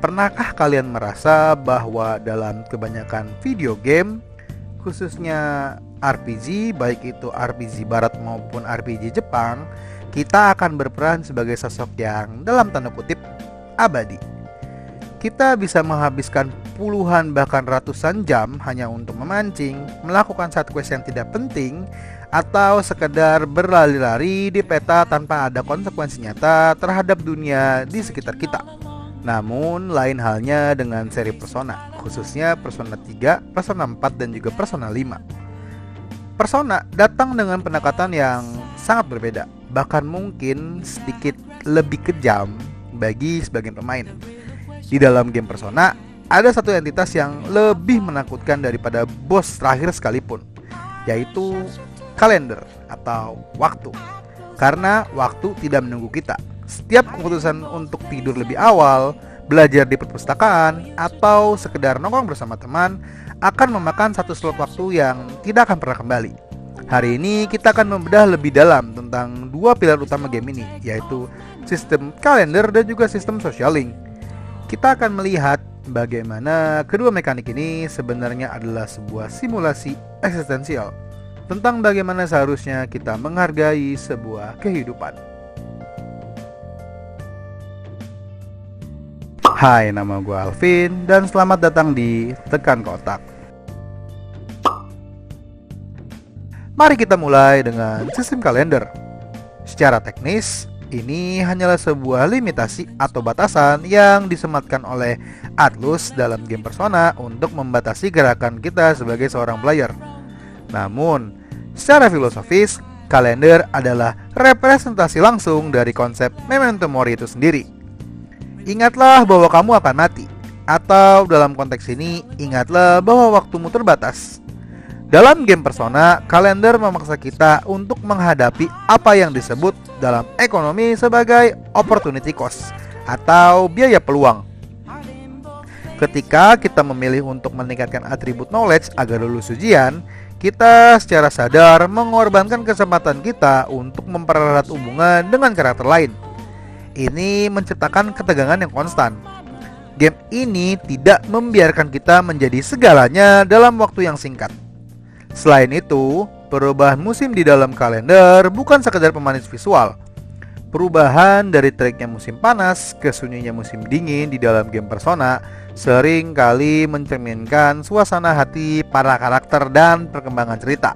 Pernahkah kalian merasa bahwa dalam kebanyakan video game, khususnya RPG, baik itu RPG Barat maupun RPG Jepang, kita akan berperan sebagai sosok yang dalam tanda kutip abadi. Kita bisa menghabiskan puluhan bahkan ratusan jam hanya untuk memancing, melakukan side quest yang tidak penting, atau sekedar berlari-lari di peta tanpa ada konsekuensi nyata terhadap dunia di sekitar kita. Namun lain halnya dengan seri Persona, khususnya Persona 3, Persona 4, dan juga Persona 5. Persona datang dengan pendekatan yang sangat berbeda, bahkan mungkin sedikit lebih kejam bagi sebagian pemain. Di dalam game Persona, ada satu entitas yang lebih menakutkan daripada bos terakhir sekalipun, yaitu kalender atau waktu. Karena waktu tidak menunggu kita. Setiap keputusan untuk tidur lebih awal, belajar di perpustakaan, atau sekedar nongkrong bersama teman akan memakan satu slot waktu yang tidak akan pernah kembali. Hari ini kita akan membedah lebih dalam tentang dua pilar utama game ini, yaitu sistem kalender dan juga sistem social link. Kita akan melihat bagaimana kedua mekanik ini sebenarnya adalah sebuah simulasi eksistensial tentang bagaimana seharusnya kita menghargai sebuah kehidupan. Hai, nama gue Alvin dan selamat datang di Tekan Kotak. Mari kita mulai dengan sistem kalender. Secara teknis, ini hanyalah sebuah limitasi atau batasan yang disematkan oleh Atlus dalam game Persona untuk membatasi gerakan kita sebagai seorang player. Namun, secara filosofis, kalender adalah representasi langsung dari konsep memento mori itu sendiri. Ingatlah bahwa kamu akan mati, atau dalam konteks ini, ingatlah bahwa waktumu terbatas. Dalam game Persona, kalender memaksa kita untuk menghadapi apa yang disebut dalam ekonomi sebagai opportunity cost atau biaya peluang. Ketika kita memilih untuk meningkatkan atribut knowledge agar lulus ujian, kita secara sadar mengorbankan kesempatan kita untuk mempererat hubungan dengan karakter lain. Ini menciptakan ketegangan yang konstan. Game ini tidak membiarkan kita menjadi segalanya dalam waktu yang singkat. Selain itu, perubahan musim di dalam kalender bukan sekedar pemanis visual. Perubahan dari teriknya musim panas ke sunyinya musim dingin di dalam game Persona sering kali mencerminkan suasana hati para karakter dan perkembangan cerita.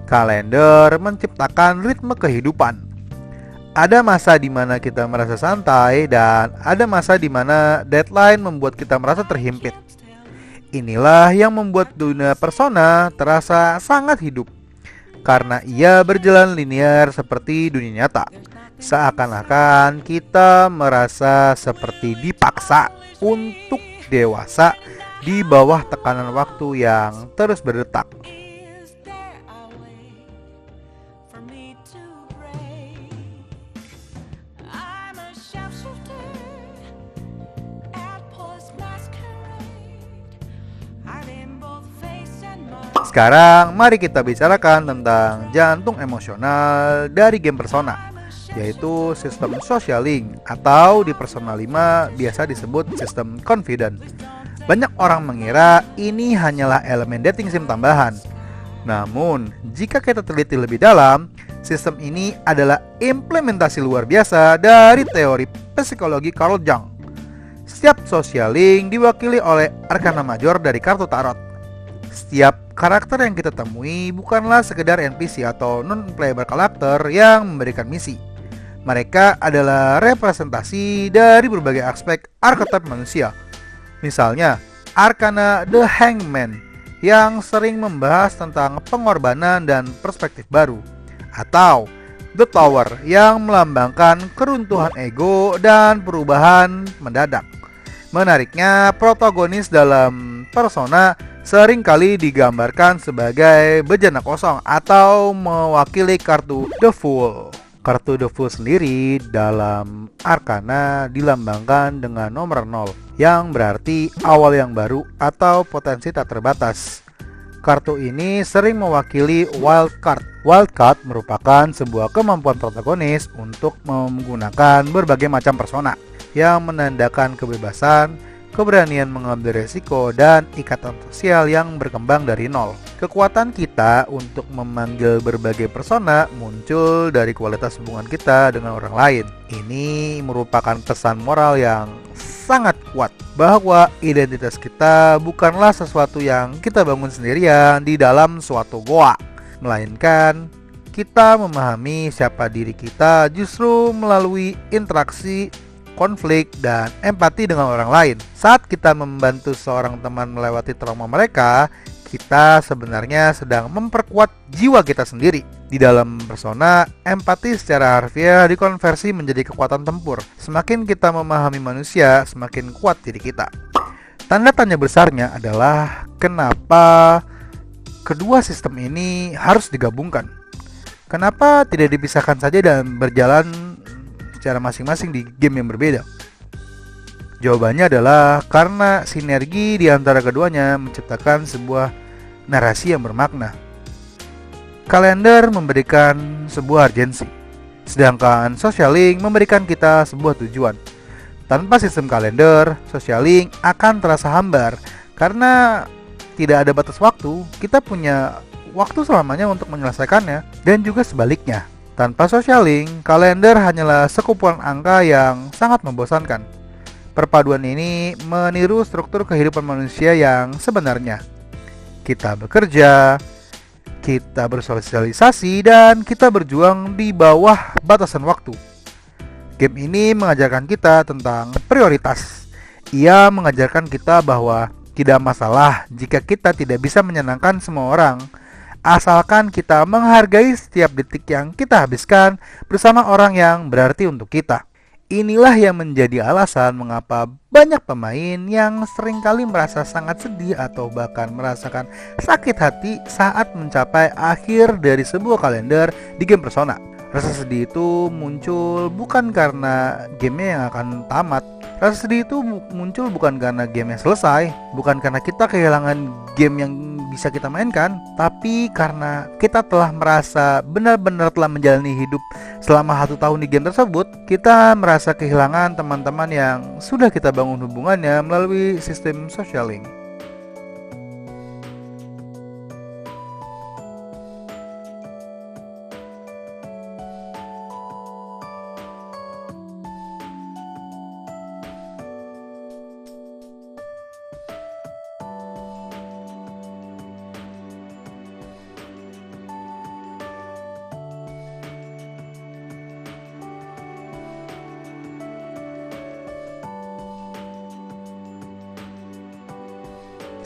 Kalender menciptakan ritme kehidupan. Ada masa di mana kita merasa santai dan ada masa di mana deadline membuat kita merasa terhimpit. Inilah yang membuat dunia Persona terasa sangat hidup, karena ia berjalan linear seperti dunia nyata. Seakan-akan kita merasa seperti dipaksa untuk dewasa di bawah tekanan waktu yang terus berdetak. Sekarang mari kita bicarakan tentang jantung emosional dari game Persona, yaitu sistem social link atau di Persona 5 biasa disebut sistem confident. Banyak orang mengira ini hanyalah elemen dating sim tambahan. Namun, jika kita teliti lebih dalam, sistem ini adalah implementasi luar biasa dari teori psikologi Carl Jung. Setiap social link diwakili oleh arkana major dari kartu tarot. Setiap karakter yang kita temui bukanlah sekedar NPC atau non-playable karakter yang memberikan misi. Mereka adalah representasi dari berbagai aspek archetype manusia. Misalnya, Arkana The Hangman yang sering membahas tentang pengorbanan dan perspektif baru, atau The Tower yang melambangkan keruntuhan ego dan perubahan mendadak. Menariknya, protagonis dalam Persona sering kali digambarkan sebagai bejana kosong atau mewakili kartu The Fool. Kartu The Fool sendiri dalam Arkana dilambangkan dengan nomor 0 yang berarti awal yang baru atau potensi tak terbatas. Kartu ini sering mewakili Wild Card. Wild Card merupakan sebuah kemampuan protagonis untuk menggunakan berbagai macam persona. yang menandakan kebebasan, keberanian mengambil resiko, dan ikatan sosial yang berkembang dari nol. Kekuatan kita untuk memanggil berbagai persona muncul dari kualitas hubungan kita dengan orang lain. Ini merupakan pesan moral yang sangat kuat bahwa identitas kita bukanlah sesuatu yang kita bangun sendirian di dalam suatu goa, melainkan kita memahami siapa diri kita justru melalui interaksi, konflik, dan empati dengan orang lain. Saat kita membantu seorang teman melewati trauma mereka, kita sebenarnya sedang memperkuat jiwa kita sendiri. Di dalam persona, empati secara harfiah dikonversi menjadi kekuatan tempur. Semakin kita memahami manusia, semakin kuat diri kita. Tanda tanya besarnya adalah kenapa kedua sistem ini harus digabungkan? Kenapa tidak dipisahkan saja dan berjalan secara masing-masing di game yang berbeda? Jawabannya adalah karena sinergi di antara keduanya menciptakan sebuah narasi yang bermakna. Kalender memberikan sebuah urgensi, sedangkan social link memberikan kita sebuah tujuan. Tanpa sistem kalender, social link akan terasa hambar karena tidak ada batas waktu. Kita punya waktu selamanya untuk menyelesaikannya, dan juga sebaliknya. Tanpa social link, kalender hanyalah sekumpulan angka yang sangat membosankan. Perpaduan ini meniru struktur kehidupan manusia yang sebenarnya. Kita bekerja, kita bersosialisasi, dan kita berjuang di bawah batasan waktu. Game ini mengajarkan kita tentang prioritas. Ia mengajarkan kita bahwa tidak masalah jika kita tidak bisa menyenangkan semua orang, asalkan kita menghargai setiap detik yang kita habiskan bersama orang yang berarti untuk kita. Inilah yang menjadi alasan mengapa banyak pemain yang seringkali merasa sangat sedih atau bahkan merasakan sakit hati saat mencapai akhir dari sebuah kalender di game Persona. Rasa sedih itu muncul bukan karena gamenya yang akan tamat. Rasa sedih itu muncul bukan karena game yang selesai, bukan karena kita kehilangan game yang bisa kita mainkan, tapi karena kita telah merasa benar-benar telah menjalani hidup selama 1 tahun di game tersebut. Kita merasa kehilangan teman-teman yang sudah kita bangun hubungannya melalui sistem social link.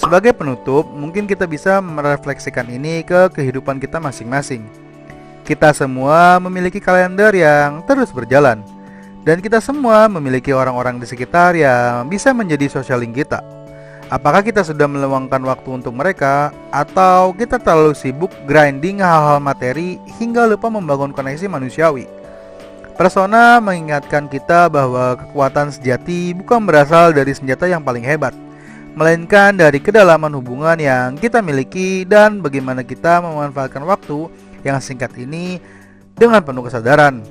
Sebagai penutup, mungkin kita bisa merefleksikan ini ke kehidupan kita masing-masing. Kita semua memiliki kalender yang terus berjalan, dan kita semua memiliki orang-orang di sekitar yang bisa menjadi social link kita. Apakah kita sudah meluangkan waktu untuk mereka, atau kita terlalu sibuk grinding hal-hal materi hingga lupa membangun koneksi manusiawi? Persona mengingatkan kita bahwa kekuatan sejati bukan berasal dari senjata yang paling hebat, melainkan dari kedalaman hubungan yang kita miliki dan bagaimana kita memanfaatkan waktu yang singkat ini dengan penuh kesadaran.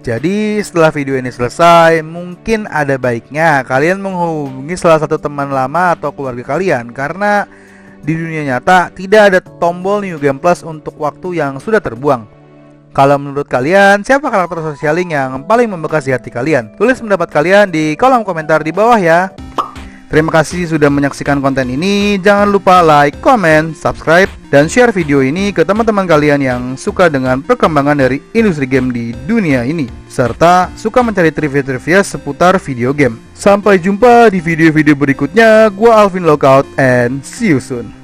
Jadi setelah video ini selesai, mungkin ada baiknya kalian menghubungi salah satu teman lama atau keluarga kalian, karena di dunia nyata tidak ada tombol New Game Plus untuk waktu yang sudah terbuang. Kalau menurut kalian, siapa karakter social link yang paling membekas di hati kalian? Tulis pendapat kalian di kolom komentar di bawah ya. Terima kasih sudah menyaksikan konten ini. Jangan lupa like, comment, subscribe, dan share video ini ke teman-teman kalian yang suka dengan perkembangan dari industri game di dunia ini, serta suka mencari trivia-trivia seputar video game. Sampai jumpa di video-video berikutnya. Gua Alvin Lockout and see you soon.